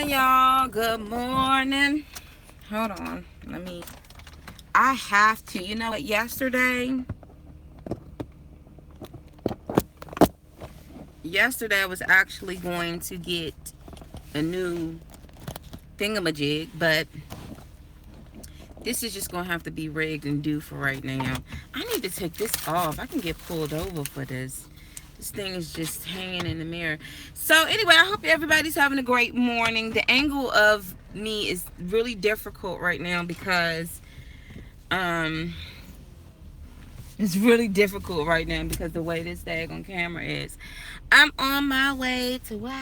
morning, y'all. Good morning. Hold on. I have to. You know what? Yesterday I was actually going to get a new thingamajig, but this is just going to have to be rigged and due for right now. I need to take this off. I can get pulled over for this. This thing is just hanging in the mirror. So anyway, I hope everybody's having a great morning. The angle of me is really difficult right now because um it's really difficult right now because the way this daggone camera is. I'm on my way to work.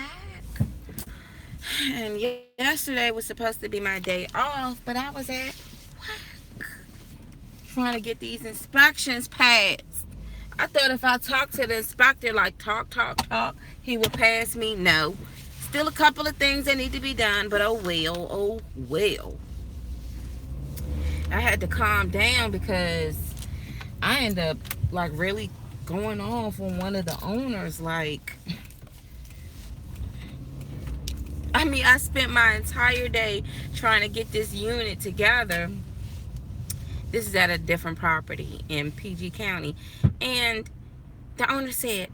And yesterday was supposed to be my day off, but I was at work trying to get these inspections passed. I thought if I talked to the inspector, like talk, he would pass me. No. Still a couple of things that need to be done, but oh well. I had to calm down because I end up like really going off on one of the owners. Like, I spent my entire day trying to get this unit together. This is at a different property in PG County. And the owner said,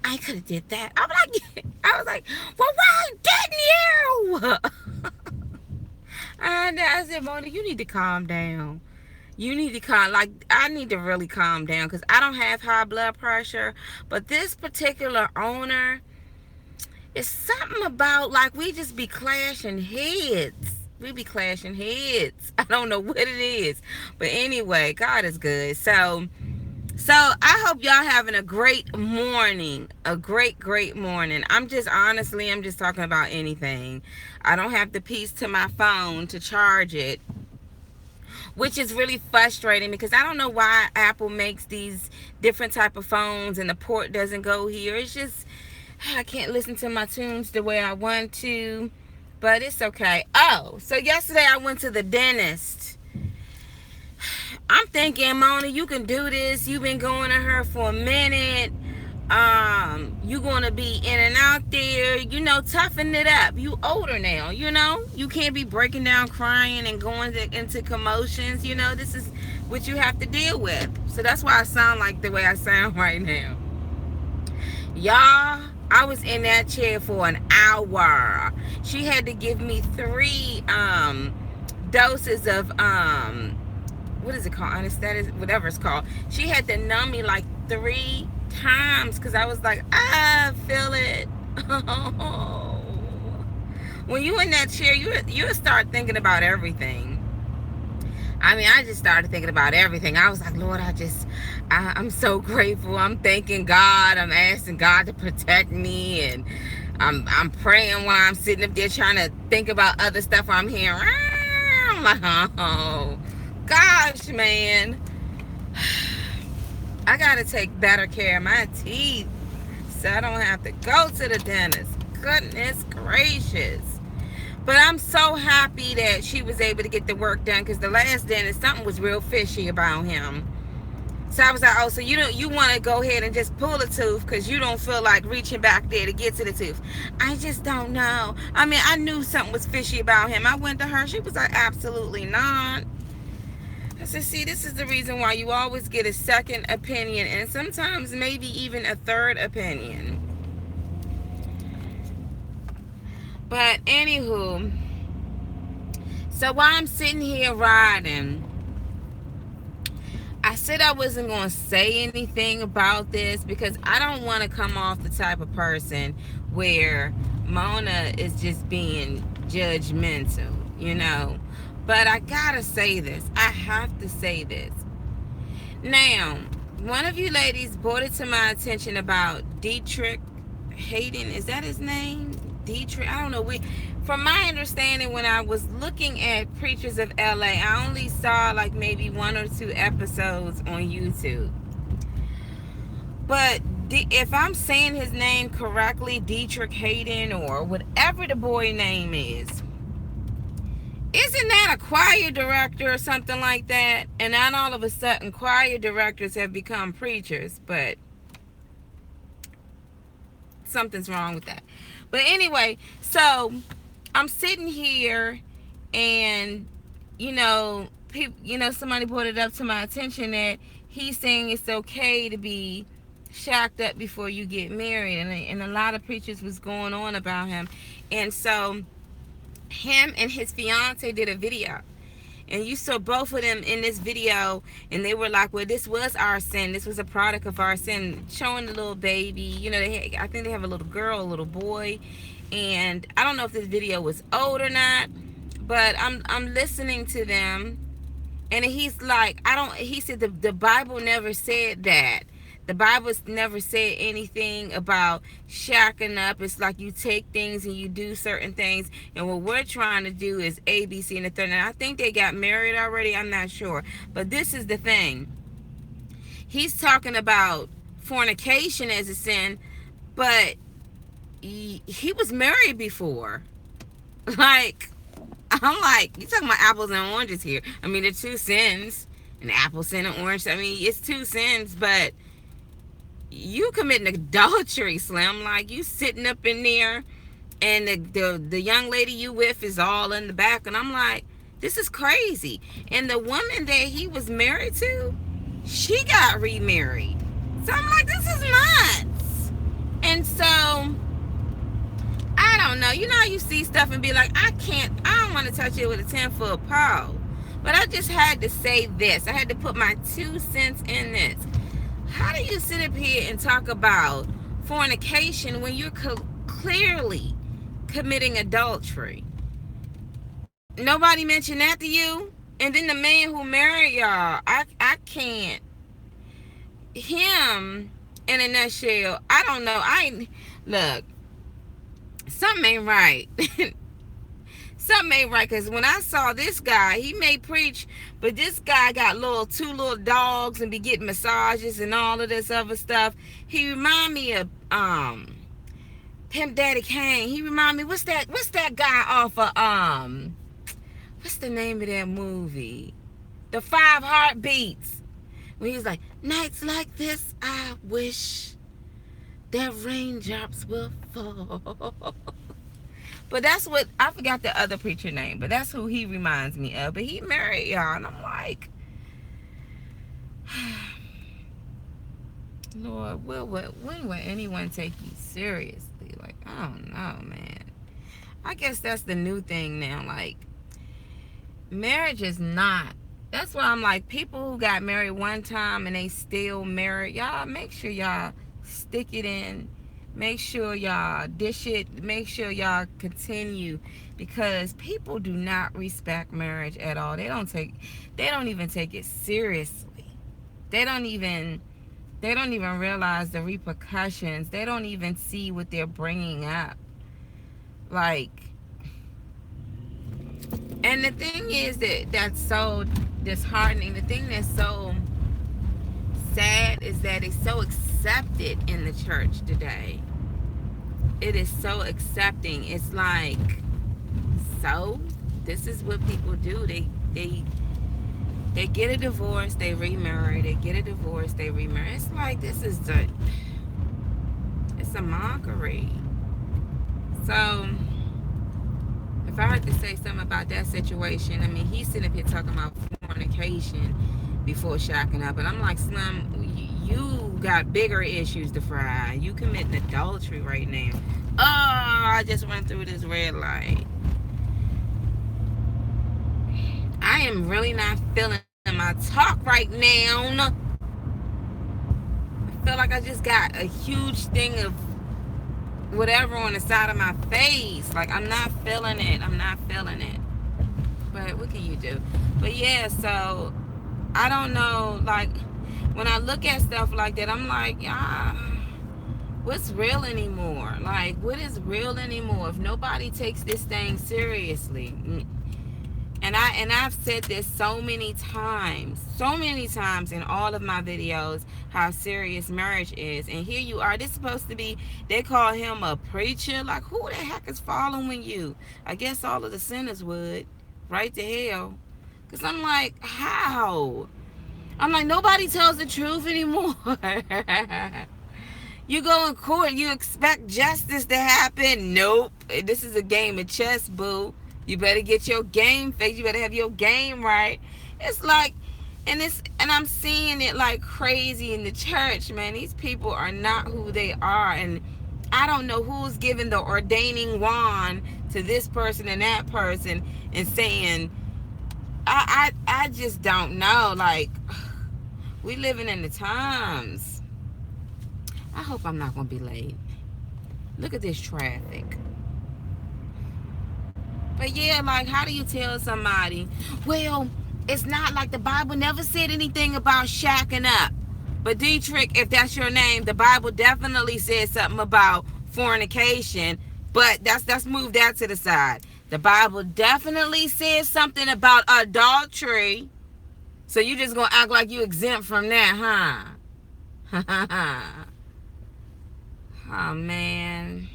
I could have did that. I was like, well, why didn't you? And I said, Mona, you need to calm down. You need to I need to really calm down because I don't have high blood pressure. But this particular owner, it's something about, like, we just be clashing heads. We be clashing heads. I don't know what it is. But anyway, God is good. So I hope y'all having a great morning. A great morning. I'm just talking about anything. I don't have the piece to my phone to charge it, which is really frustrating because I don't know why Apple makes these different type of phones and the port doesn't go here. It's just, I can't listen to my tunes the way I want to, but it's okay. Oh, so yesterday I went to the dentist. I'm thinking, Mona, you can do this. You've been going to her for a minute. You're going to be in and out there. Toughen it up. You older now, You can't be breaking down crying and going into commotions. This is what you have to deal with. So that's why I sound like the way I sound right now. Y'all, I was in that chair for an hour. She had to give me 3 doses of what is it called? Anesthetic, whatever it's called. She had to numb me like 3 times because I was like, I feel it. When you in that chair, you start thinking about everything. I just started thinking about everything. I was like, Lord, I'm so grateful. I'm thanking God. I'm asking God to protect me, and I'm praying while I'm sitting up there trying to think about other stuff I'm hearing. I'm like, oh gosh, man. I gotta take better care of my teeth so I don't have to go to the dentist. Goodness gracious. But I'm so happy that she was able to get the work done because the last dentist, something was real fishy about him. So I was like, oh, so you want to go ahead and just pull a tooth because you don't feel like reaching back there to get to the tooth. I just don't know. I knew something was fishy about him. I went to her. She was like, absolutely not. I said, see, this is the reason why you always get a second opinion and sometimes maybe even a third opinion. But anywho, so while I'm sitting here riding, I said I wasn't going to say anything about this because I don't want to come off the type of person where Mona is just being judgmental, But I gotta say this. I have to say this. Now, one of you ladies brought it to my attention about Dietrich Hayden. Is that his name? Dietrich? I don't know. From my understanding, when I was looking at Preachers of LA, I only saw like maybe 1 or 2 episodes on YouTube. But if I'm saying his name correctly, Dietrich Hayden or whatever the boy name is, isn't that a choir director or something like that? And then all of a sudden, choir directors have become preachers, but something's wrong with that. But anyway, so I'm sitting here, and somebody brought it up to my attention that he's saying it's okay to be shacked up before you get married, and a lot of preachers was going on about him. And so him and his fiance did a video, and you saw both of them in this video, and they were like, well, this was our sin, this was a product of our sin, showing the little baby. I think they have a little girl, a little boy. And I don't know if this video was old or not, but I'm listening to them, and he's like, he said the Bible never said that. The Bible never said anything about shacking up. It's like you take things and you do certain things. And what we're trying to do is A, B, C, and the third. And I think they got married already. I'm not sure. But this is the thing. He's talking about fornication as a sin, but he was married before. Like, I'm like, you talking about apples and oranges here. I mean, they're two sins. An apple sin and orange. I mean, it's two sins, but you committing adultery, Slim. Like, you sitting up in there, and the young lady you with is all in the back, and I'm like, this is crazy. And the woman that he was married to, she got remarried. So I'm like, this is nuts. And so I don't know. You know how you see stuff and be like, I don't want to touch it with a 10-foot pole. But I just had to say this. I had to put my 2 cents in this. How do you sit up here and talk about fornication when you're clearly committing adultery? Nobody mentioned that to you? And then the man who married y'all, I can't. Him, in a nutshell, I don't know. Look, something ain't right. Something ain't right, because when I saw this guy, he may preach, but this guy got two little dogs and be getting massages and all of this other stuff. He remind me of Pimp Daddy Kane. He remind me, what's that guy off of what's the name of that movie? The 5 Heartbeats. When he's like, nights like this, I wish that raindrops will fall. But that's what, I forgot the other preacher name, but that's who he reminds me of. But he married y'all, and I'm like, Lord, when will anyone take you seriously? Like, I don't know, man. I guess that's the new thing now. Like, marriage is not. That's why I'm like, people who got married one time and they still married, y'all make sure y'all stick it in. Make sure y'all dish it. Make sure y'all continue, because people do not respect marriage at all. They don't even take it seriously. They don't even realize the repercussions. They don't even see what they're bringing up. Like, and the thing is that's so disheartening. The thing that's so sad is that it's so accepted in the church today. It is so accepting. It's like, so this is what people do. They get a divorce, they remarry. They get a divorce, they remarry. It's like, it's a mockery. So if I had to say something about that situation, I mean, he's sitting up here talking about fornication before shacking up, and I'm like, Slim, you got bigger issues to fry. You committing adultery right now. Oh, I just went through this red light. I am really not feeling my talk right now. I feel like I just got a huge thing of whatever on the side of my face. Like, I'm not feeling it. I'm not feeling it. But what can you do? But yeah, so I don't know. Like, when I look at stuff like that, I'm like, what's real anymore? Like, what is real anymore if nobody takes this thing seriously? And I've said this so many times in all of my videos, how serious marriage is. And here you are. This is supposed to be, they call him a preacher. Like, who the heck is following you? I guess all of the sinners would. Right to hell. Because I'm like, how? I'm like, nobody tells the truth anymore. You go in court, you expect justice to happen. Nope. This is a game of chess, boo. You better get your game face. You better have your game right. It's like, and I'm seeing it like crazy in the church, man. These people are not who they are, and I don't know who's giving the ordaining wand to this person and that person and saying, I just don't know. Like, we living in the times. I hope I'm not gonna be late. Look at this traffic. But yeah, like, how do you tell somebody, well, it's not like the Bible never said anything about shacking up. But Dietrich, if that's your name, the Bible definitely said something about fornication. But let's move that to the side. The Bible definitely says something about adultery. So you just gonna act like you exempt from that, huh? Oh man.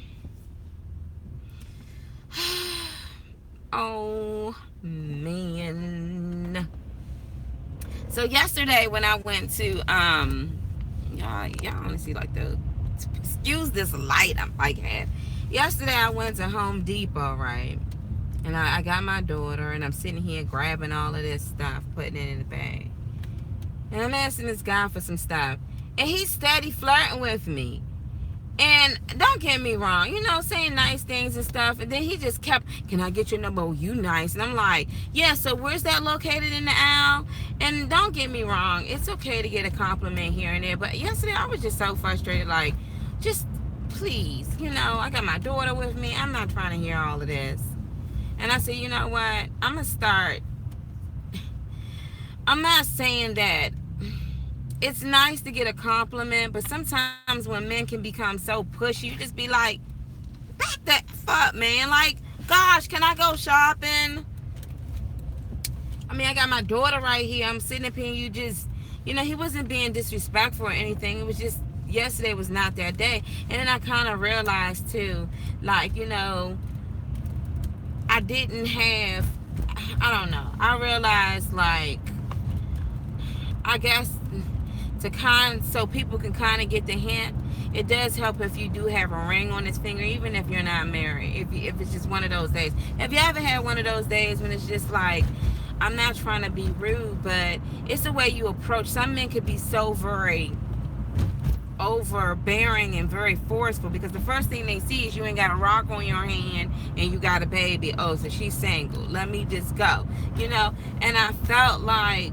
Oh man. So yesterday when I went to y'all only see like the, excuse this light I'm like had. Yesterday I went to Home Depot, right? And I got my daughter and I'm sitting here grabbing all of this stuff, putting it in the bag. And I'm asking this guy for some stuff. And he's steady flirting with me. And don't get me wrong, you know, saying nice things and stuff. And then he just kept, can I get your number? Oh, you nice. And I'm like, yeah, so where's that located in the aisle? And don't get me wrong, it's okay to get a compliment here and there. But yesterday I was just so frustrated, like, just please, you know, I got my daughter with me. I'm not trying to hear all of this. And I said, you know what? I'm going to start. I'm not saying that it's nice to get a compliment, but sometimes when men can become so pushy, you just be like, back that fuck, man. Like, gosh, can I go shopping? I mean, I got my daughter right here. I'm sitting up here and you just, you know, he wasn't being disrespectful or anything. It was just, yesterday was not that day. And then I kind of realized too, like, you know, I didn't have, I don't know. I realized, like, I guess so people can kind of get the hint. It does help if you do have a ring on his finger, even if you're not married. If it's just one of those days. Have you ever had one of those days when it's just like, I'm not trying to be rude, but it's the way you approach. Some men could be so very overbearing and very forceful because the first thing they see is you ain't got a rock on your hand and you got a baby. Oh, so she's single. Let me just go. You know? And I felt like,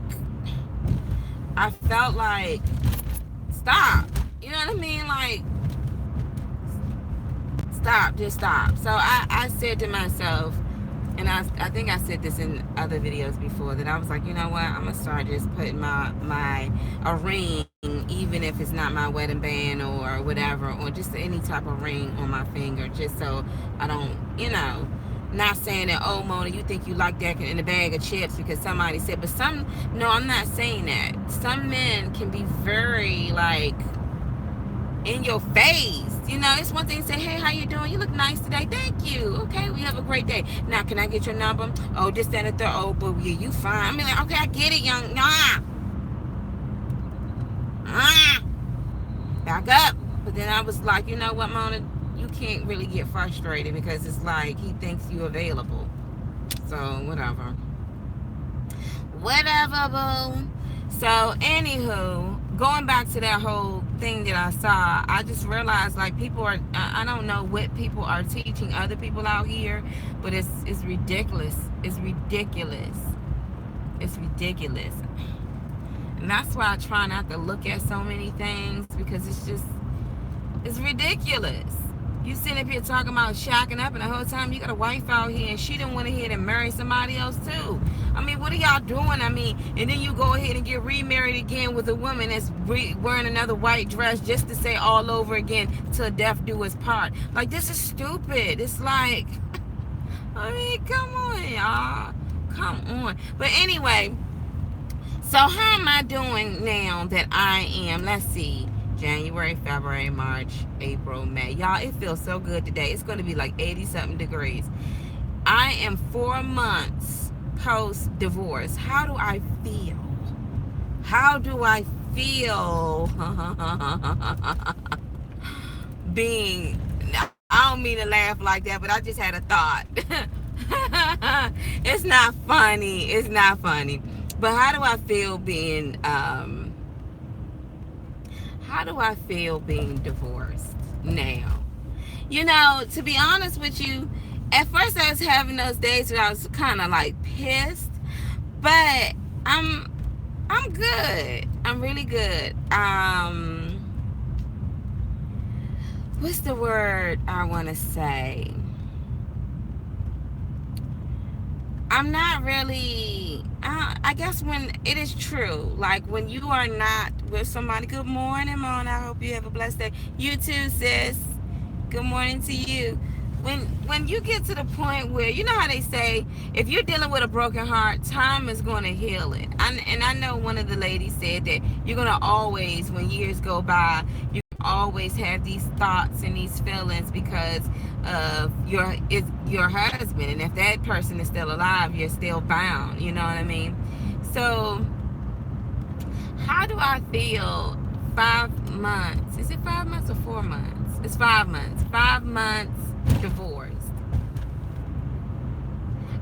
stop. You know what I mean? Like, stop. Just stop. So I said to myself, and I think I said this in other videos before, that I was like, you know what? I'm going to start just putting a ring, even if it's not my wedding band or whatever, or just any type of ring on my finger, just so I don't, you know, not saying that, oh, Mona, you think you like that in a bag of chips because somebody said, but no, I'm not saying that. Some men can be very, like, in your face. You know, it's one thing to say, hey, how you doing? You look nice today. Thank you. Okay, we have a great day. Now, can I get your number? Oh, this, that, and the third. Oh, but yeah, you fine. I mean, like, okay, I get it, young. Back up. But then I was like, you know what, Mona? You can't really get frustrated because it's like he thinks you available. So, whatever. Whatever, boo. So, anywho, going back to that whole thing that I saw, I just realized, like, people are, I don't know what people are teaching other people out here, but it's ridiculous. It's ridiculous. It's ridiculous. And that's why I try not to look at so many things, because it's ridiculous. You sitting up here talking about shacking up, and the whole time you got a wife out here and she didn't want to hear to marry somebody else too. I mean, what are y'all doing? I mean, and then you go ahead and get remarried again with a woman that's wearing another white dress just to say all over again, till death do us part. Like, this is stupid. It's like, I mean, come on, y'all. Come on. But anyway, so how am I doing now that I am, let's see, January, February, March, April, May. Y'all, it feels so good today. It's going to be like 80-something degrees. I am 4 months post-divorce. How do I feel? How do I feel? being, I don't mean to laugh like that, but I just had a thought. It's not funny. It's not funny. But how do I feel being divorced now? To be honest with you, at first I was having those days where I was kind of like pissed, but I'm I'm good. I'm really good. What's the word I want to say? I'm not really. I guess when it is true, like when you are not with somebody. Good morning, Mona. I hope you have a blessed day. You too, sis. Good morning to you. When you get to the point where you know how they say if you're dealing with a broken heart, time is going to heal it. And I know one of the ladies said that you're going to always, when years go by, you always have these thoughts and these feelings because of your husband, and if that person is still alive, you're still bound. You know what I mean? So how do I feel? 5 months. Is it 5 months or 4 months? It's 5 months. 5 months divorced.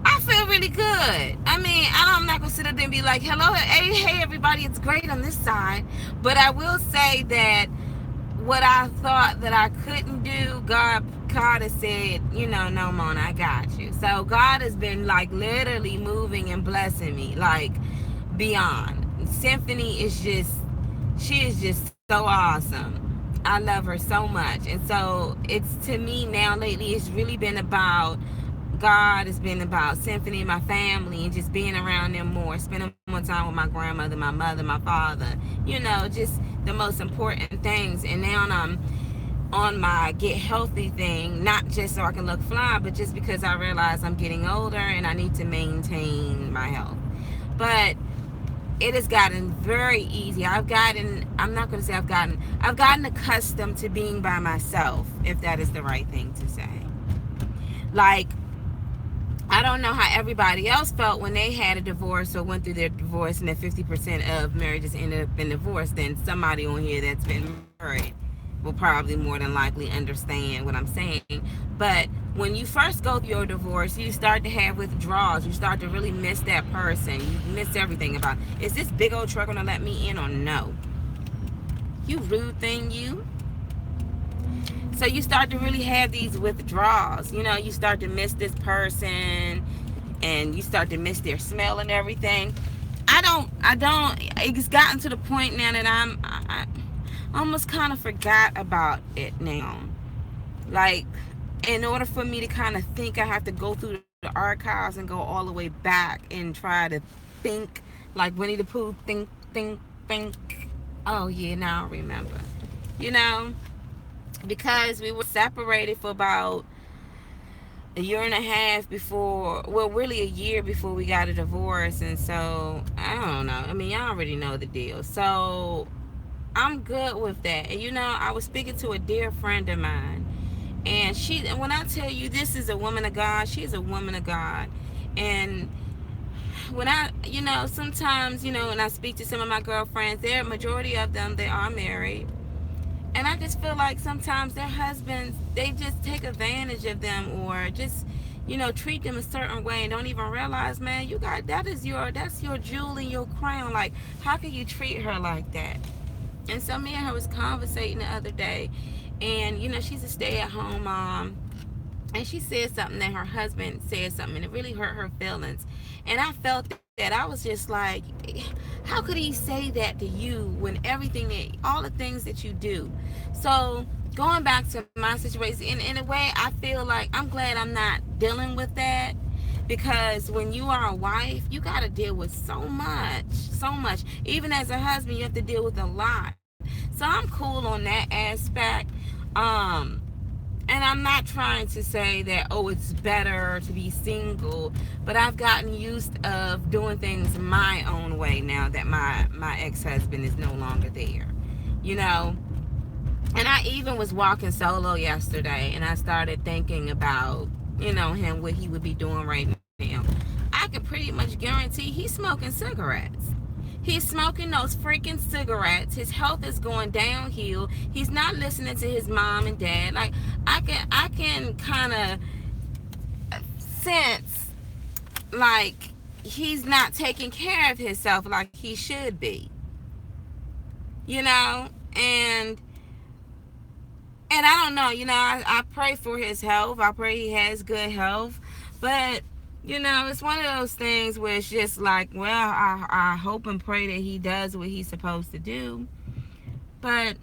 I feel really good. I mean, I'm not gonna sit up there and be like, "Hello, hey, everybody, it's great on this side." But I will say that what I thought that I couldn't do, God has said, no, Mona, I got you. So God has been like literally moving and blessing me, like beyond. Symphony is she is just so awesome. I love her so much. And so it's, to me now lately, it's really been about God. It's been about Symphony and my family and just being around them more, spending more time with my grandmother, my mother, my father, just the most important things. And now I'm on my get healthy thing, not just so I can look fly, but just because I realize I'm getting older and I need to maintain my health. But it has gotten very easy. I'm not going to say I've gotten accustomed to being by myself, if that is the right thing to say. Like, I don't know how everybody else felt when they had a divorce or went through their divorce, and that 50% of marriages ended up in divorce. Then somebody on here that's been married will probably more than likely understand what I'm saying. But when you first go through your divorce, you start to have withdrawals. You start to really miss that person. You miss everything about, is this big old truck gonna let me in or no? You rude thing, you. So you start to really have these withdrawals. You start to miss this person and you start to miss their smell and everything. It's gotten to the point now that I almost kind of forgot about it now. Like, in order for me to kind of think, I have to go through the archives and go all the way back and try to think like Winnie the Pooh. Think. Oh yeah, now I remember. Because we were separated for about a year and a half before, well, really a year before we got a divorce. And so I don't know. I mean, y'all already know the deal. So I'm good with that. And I was speaking to a dear friend of mine, and when I tell you this is a woman of God, she's a woman of God. And when sometimes, when I speak to some of my girlfriends, majority of them, they are married. And I just feel like sometimes their husbands, they just take advantage of them, or just, treat them a certain way and don't even realize, man, that's your jewel and your crown. Like, how can you treat her like that? And so me and her was conversating the other day, and she's a stay-at-home mom, and she said something that her husband said something, and it really hurt her feelings. And I felt that I was just like, how could he say that to you when all the things that you do? So going back to my situation, in a way, I feel like I'm glad I'm not dealing with that, because when you are a wife, you got to deal with so much. Even as a husband, you have to deal with a lot. So I'm cool on that aspect. And I'm not trying to say that, it's better to be single, but I've gotten used of doing things my own way now that my ex-husband is no longer there. And I even was walking solo yesterday, and I started thinking about, him, what he would be doing right now. I could pretty much guarantee he's smoking cigarettes. He's smoking those freaking cigarettes. His health is going downhill. He's not listening to his mom and dad. Like, I can kind of sense, like, he's not taking care of himself like he should be. You know, and I don't know, I pray for his health. I pray he has good health. But, it's one of those things where it's just like, well, I hope and pray that he does what he's supposed to do. But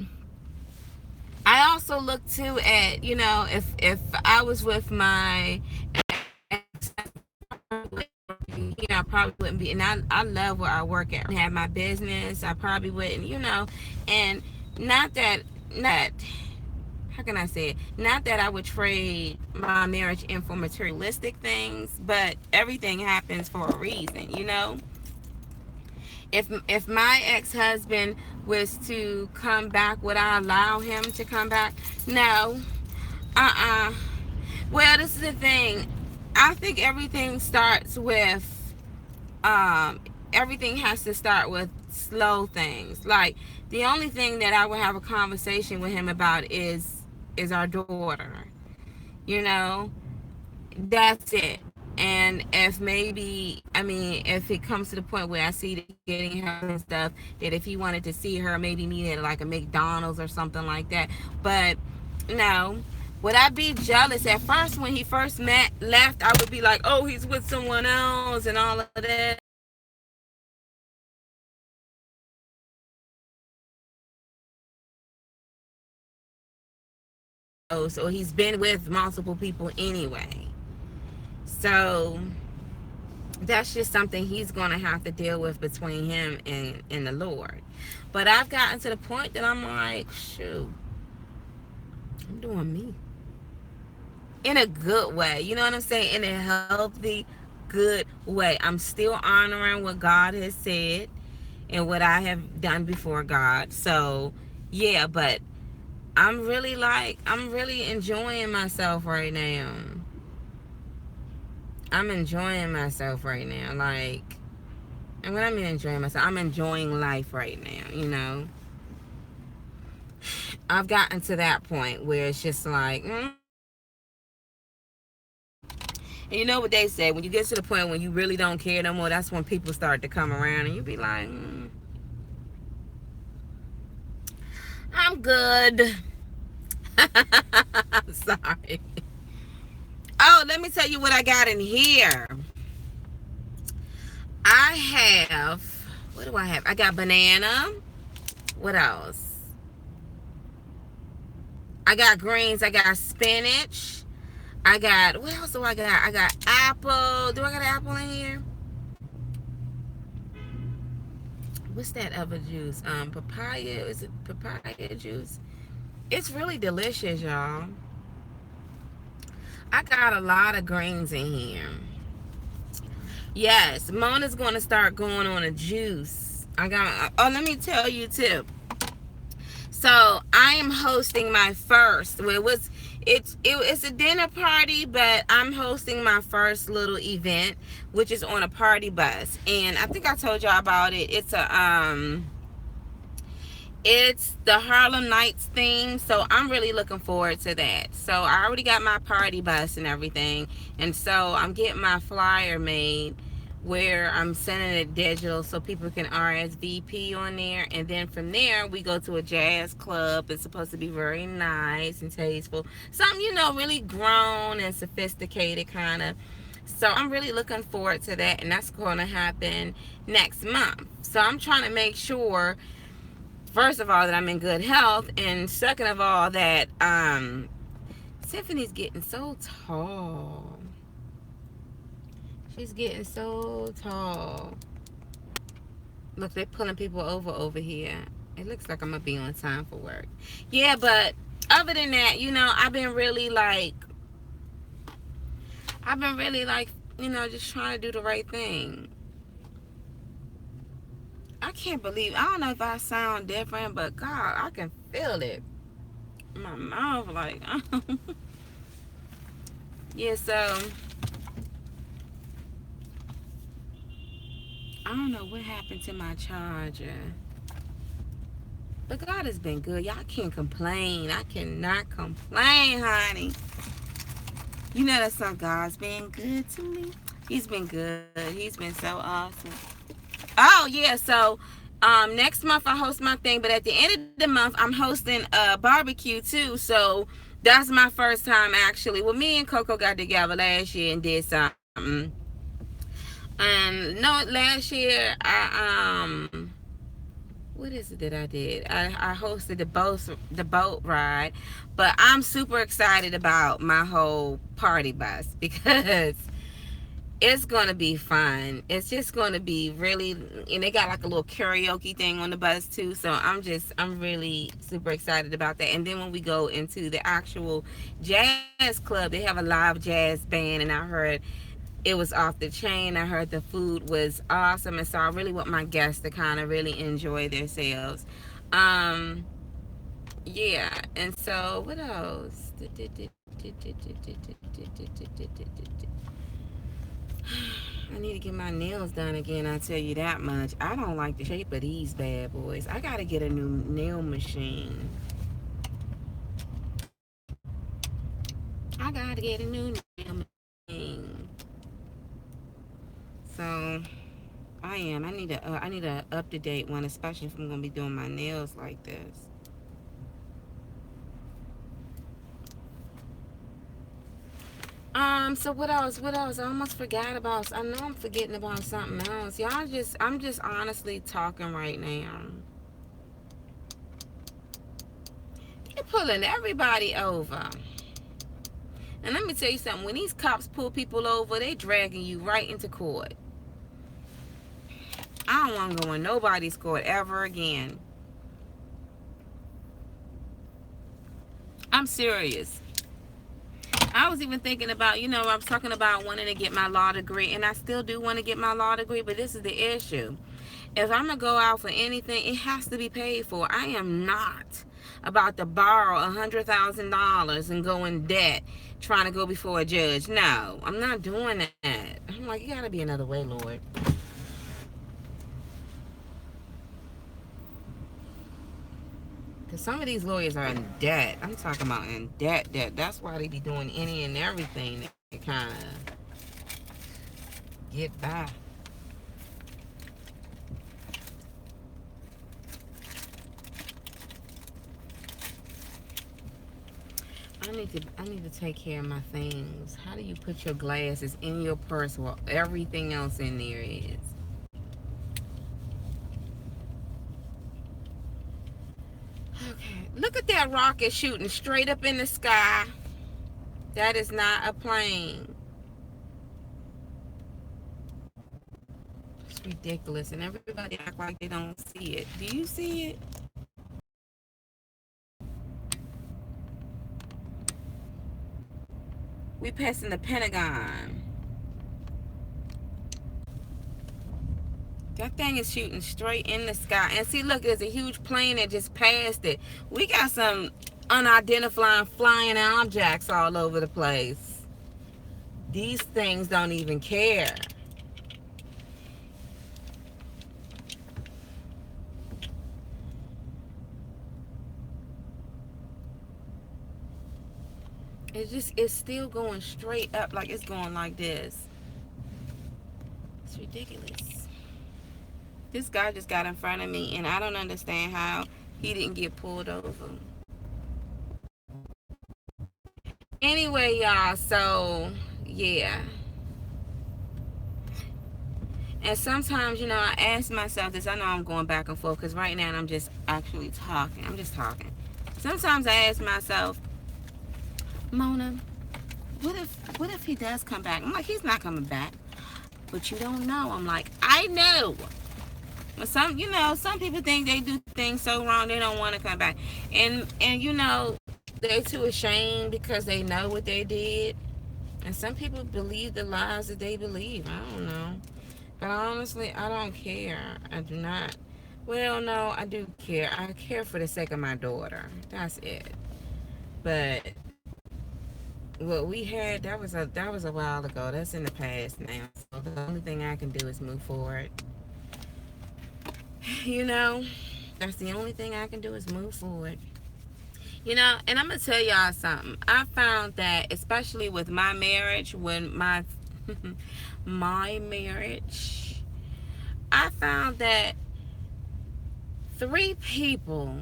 I also look too at, if I was with my ex, I probably wouldn't be. And I love where I work at. I have my business. I probably wouldn't, and not that how can I say it? Not that I would trade my marriage in for materialistic things, but everything happens for a reason, If my ex-husband was to come back, would I allow him to come back? No. Well, this is the thing. I think everything has to start with slow things. Like, the only thing that I would have a conversation with him about is our daughter. You know, that's it. And if it comes to the point where I see that getting her and stuff, that if he wanted to see her, maybe meet at like a McDonald's or something like that. But no. Would I be jealous? At first, when he first left, I would be like, oh, he's with someone else and all of that. Oh, so he's been with multiple people anyway. So that's just something he's going to have to deal with between him and the Lord. But I've gotten to the point that I'm like, shoot, I'm doing me. In a good way. You know what I'm saying? In a healthy, good way. I'm still honoring what God has said and what I have done before God. So, yeah, but I'm really enjoying myself right now. I'm enjoying myself right now. Like, and when I mean enjoying myself, I'm enjoying life right now. I've gotten to that point where it's just like, and you know what they say, when you get to the point when you really don't care no more, that's when people start to come around and you be like, I'm good. I'm sorry. Oh, let me tell you what I got in here. I have, what do I have? I got banana. What else? I got greens. I got spinach. I got, what else do I got? I got apple. Do I got an apple in here? What's that other juice? Papaya. Is it papaya juice? It's really delicious, y'all. I got a lot of greens in here. Yes, Mona's going to start going on a juice. Let me tell you too. So I am hosting my first. Well, it's a dinner party, but I'm hosting my first little event, which is on a party bus. And I think I told y'all about it. It's the Harlem Nights theme, so I'm really looking forward to that. So I already got my party bus and everything, and so I'm getting my flyer made where I'm sending it digital so people can RSVP on there, and then from there we go to a jazz club. It's supposed to be very nice and tasteful, something really grown and sophisticated kind of. So I'm really looking forward to that, and that's going to happen next month. So I'm trying to make sure, first of all, that I'm in good health, and second of all, that Tiffany's getting so tall. She's getting so tall. Look, they're pulling people over here. It looks like I'm gonna be on time for work. Yeah, but other than that, I've been really like, just trying to do the right thing. I can't believe, I don't know if I sound different, but God, I can feel it in my mouth, like, yeah. So don't know what happened to my charger. But God has been good. Y'all can't complain. I cannot complain, honey. You know that song, God's been good to me. He's been good. He's been so awesome. Oh yeah, so next month I host my thing, but at the end of the month I'm hosting a barbecue too. So that's my first time actually. Well, me and Coco got together last year and did something. No, last year what is it that I did? I hosted the boat ride, but I'm super excited about my whole party bus because it's gonna be fun. It's just gonna be really, and they got like a little karaoke thing on the bus too. So I'm really super excited about that. And then when we go into the actual jazz club, they have a live jazz band, and I heard it was off the chain. I heard the food was awesome, and so I really want my guests to kind of really enjoy themselves. Um, yeah, and so what else? I need to get my nails done again, I tell you that much. I don't like the shape of these bad boys. I gotta get a new nail machine. I gotta get a new nail machine. So I need a up to date one, especially if I'm gonna be doing my nails like this. So what else? What else? I almost forgot about. I know I'm forgetting about something else. I'm just honestly talking right now. They're pulling everybody over. And let me tell you something. When these cops pull people over, they dragging you right into court. I don't want to go in nobody's court ever again. I'm serious. I was even thinking about, I was talking about wanting to get my law degree, and I still do want to get my law degree, but this is the issue. If I'm going to go out for anything, it has to be paid for. I am not about to borrow $100,000 and go in debt trying to go before a judge. No, I'm not doing that. I'm like, you got to be another way, Lord. Because some of these lawyers are in debt. I'm talking about in debt. That's why they be doing any and everything to kind of get by. I need to take care of my things. How do you put your glasses in your purse while everything else in there is? Okay. Look at that rocket shooting straight up in the sky. That is not a plane. It's ridiculous. And everybody act like they don't see it. Do you see it? We passing the Pentagon. That thing is shooting straight in the sky. And see, look, there's a huge plane that just passed it. We got some unidentified flying objects all over the place. These things don't even care. It's still going straight up like it's going like this. It's ridiculous. This guy just got in front of me, and I don't understand how he didn't get pulled over. Anyway, y'all, so yeah. And sometimes, I ask myself this. I know I'm going back and forth because right now I'm just actually talking. I'm just talking. Sometimes I ask myself, Mona, what if he does come back? I'm like, he's not coming back. But you don't know. I'm like, I know. But some people think they do things so wrong they don't want to come back. And they're too ashamed because they know what they did. And some people believe the lies that they believe. I don't know. But honestly, I don't care. I do not. Well, no, I do care. I care for the sake of my daughter. That's it. But what we had, that was a while ago. That's in the past now. So the only thing I can do is move forward. You know, that's the only thing I can do is move forward. You know, and I'm gonna tell y'all something. I found that, especially with my marriage, when my my marriage, I found that three people,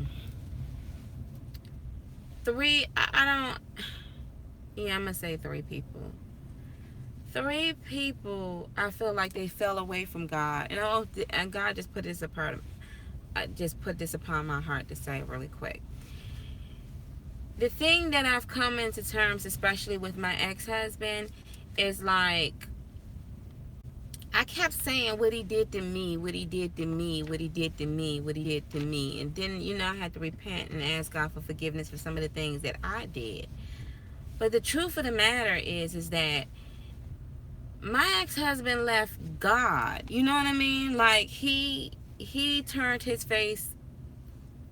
I don't, yeah, I'm gonna say three people. Three people, I feel like they fell away from God, and God just put this apart. I just put this upon my heart to say really quick. The thing that I've come into terms, especially with my ex-husband, is like I kept saying what he did to me, what he did to me, what he did to me, what he did to me. And then, I had to repent and ask God for forgiveness for some of the things that I did. But the truth of the matter is that my ex-husband left God. You know what I mean? Like he turned his face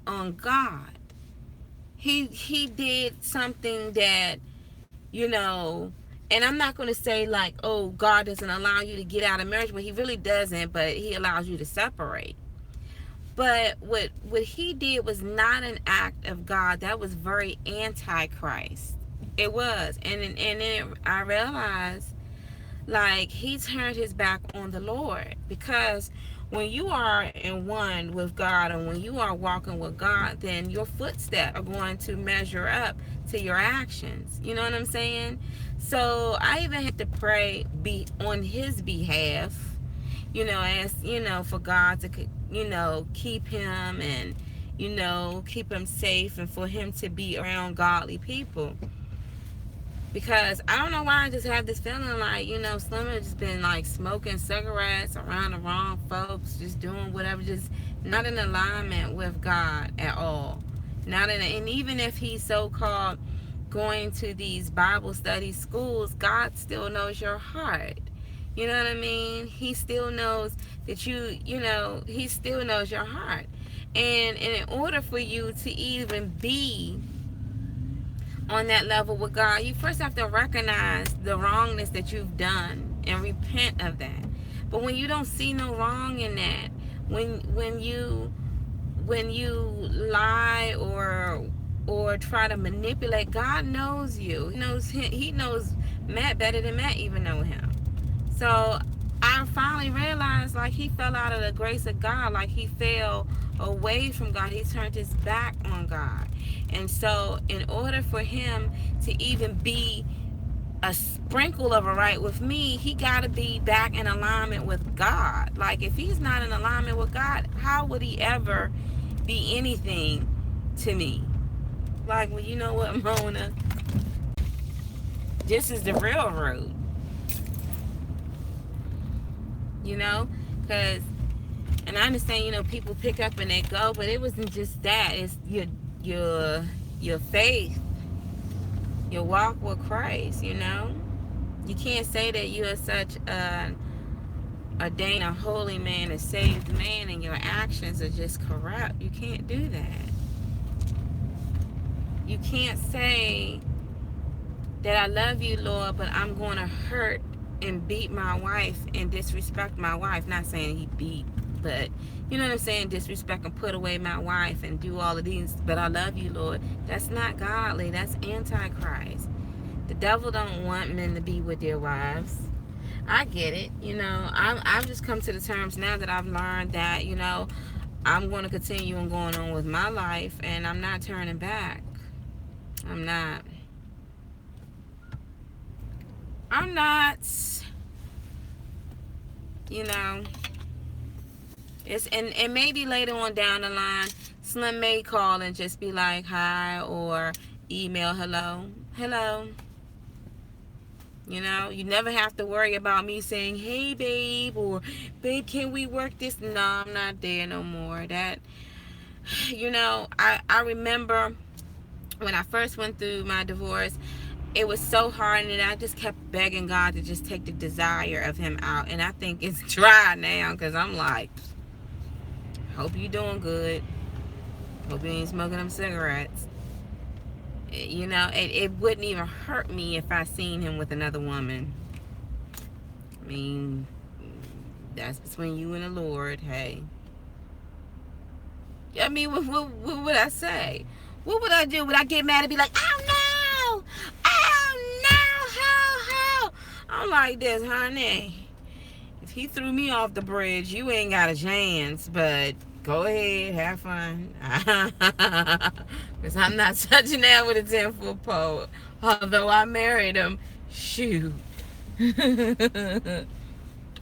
on God. He did something that, you know, and I'm not going to say like, oh, God doesn't allow you to get out of marriage, but he really doesn't, but he allows you to separate. But what he did was not an act of God. That was very antichrist. It was. And then I realized, like, he turned his back on the Lord, because when you are in one with God and when you are walking with God, then your footsteps are going to measure up to your actions. You know what I'm saying? So I even had to pray be on his behalf, as for God to keep him, and keep him safe, and for him to be around godly people. Because I don't know why I just have this feeling like, Slim has just been like smoking cigarettes around the wrong folks, just doing whatever, just not in alignment with God at all. Not in, and even if he's so called going to these Bible study schools, God still knows your heart. You know what I mean? He still knows that he still knows your heart. And in order for you to even be on that level with God, you first have to recognize the wrongness that you've done and repent of that. But when you don't see no wrong in that, when you lie or try to manipulate, God knows you. He knows Matt better than Matt even know him. So I finally realized, like, he fell out of the grace of God, like he fell away from God. He turned his back on God. And so in order for him to even be a sprinkle of a right with me, he got to be back in alignment with God. Like, if he's not in alignment with God, how would he ever be anything to me? Like, well, you know what, Mona? This is the railroad. Because, and I understand, people pick up and they go, but it wasn't just that. It's your faith, your walk with Christ. You can't say that you are such a ordained, a holy man, a saved man, and your actions are just corrupt. You can't do that. You can't say that I love you, Lord, but I'm going to hurt and beat my wife and disrespect my wife. Not saying he beat, but you know what I'm saying? Disrespect and put away my wife and do all of these, but I love you, Lord. That's not godly. That's antichrist. The devil don't want men to be with their wives. I get it. I've just come to the terms now that I've learned that, I'm going to continue on going on with my life, and I'm not turning back. I'm not. I'm not. You know, and maybe later on down the line, Slim may call and just be like, hi, or email, hello. You never have to worry about me saying, hey, babe, or babe, can we work this? No, I'm not there no more. That, I remember when I first went through my divorce, it was so hard, and I just kept begging God to just take the desire of him out. And I think it's dry now, because I'm like, hope you doing good. Hope you ain't smoking them cigarettes. It wouldn't even hurt me if I seen him with another woman. I mean, that's between you and the Lord. Hey, I mean, what would I say? What would I do? Would I get mad and be like, oh no, oh no, how? I'm like this, honey. If he threw me off the bridge, you ain't got a chance. But go ahead, have fun. Because I'm not touching that with a 10-foot pole. Although I married him, shoot. Y'all,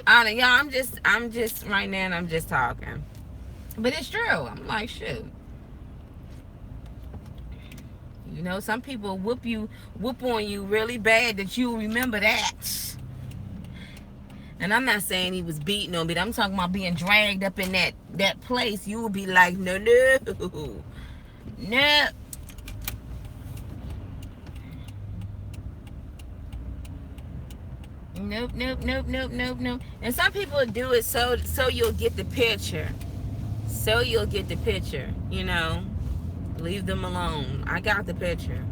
I'm just right now, and I'm just talking. But it's true. I'm like, shoot. You know, some people whoop on you really bad that you remember that. And I'm not saying he was beating on me. I'm talking about being dragged up in that place. You would be like, no. Nope. And some people do it so you'll get the picture. So you'll get the picture, you know. Leave them alone. I got the picture.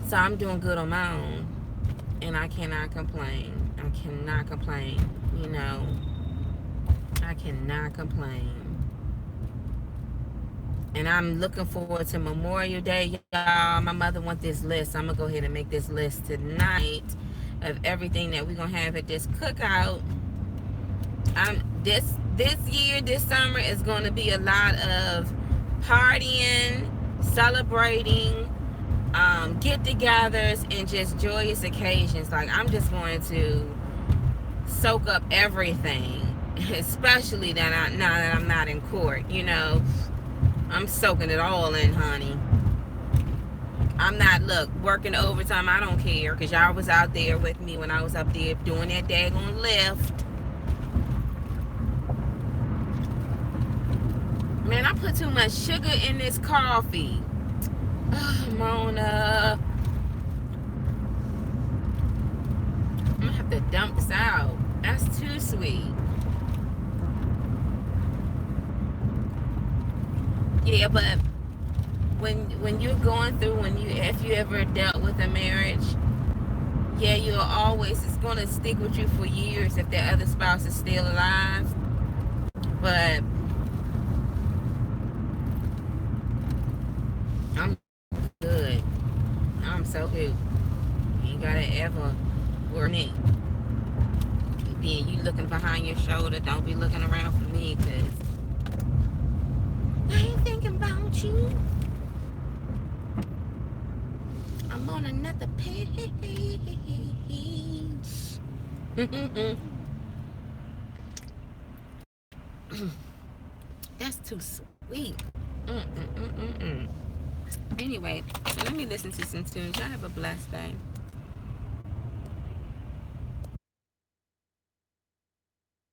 So I'm doing good on my own. And I cannot complain. You know. I cannot complain. And I'm looking forward to Memorial Day, y'all. My mother wants this list. I'm going to go ahead and make this list tonight of everything that we're going to have at this cookout. This year, this summer, is going to be a lot of partying, celebrating, get-togethers, and just joyous occasions. Like, I'm just going to soak up everything, especially now that I'm not in court, you know. I'm soaking it all in, honey. I'm not, working overtime. I don't care, because y'all was out there with me when I was up there doing that daggone lift. Man, I put too much sugar in this coffee. Oh, Mona. I'm going to have to dump this out. That's too sweet. Yeah, but when you're going through, if you ever dealt with a marriage, yeah, it's going to stick with you for years if the other spouse is still alive. But I'm good. I'm so good. You ain't gotta ever worry. Then you looking behind your shoulder. Don't be looking around for me, because I ain't thinking about you. I'm on another page. That's too sweet. Anyway, so let me listen to some tunes. Y'all have a blessed day.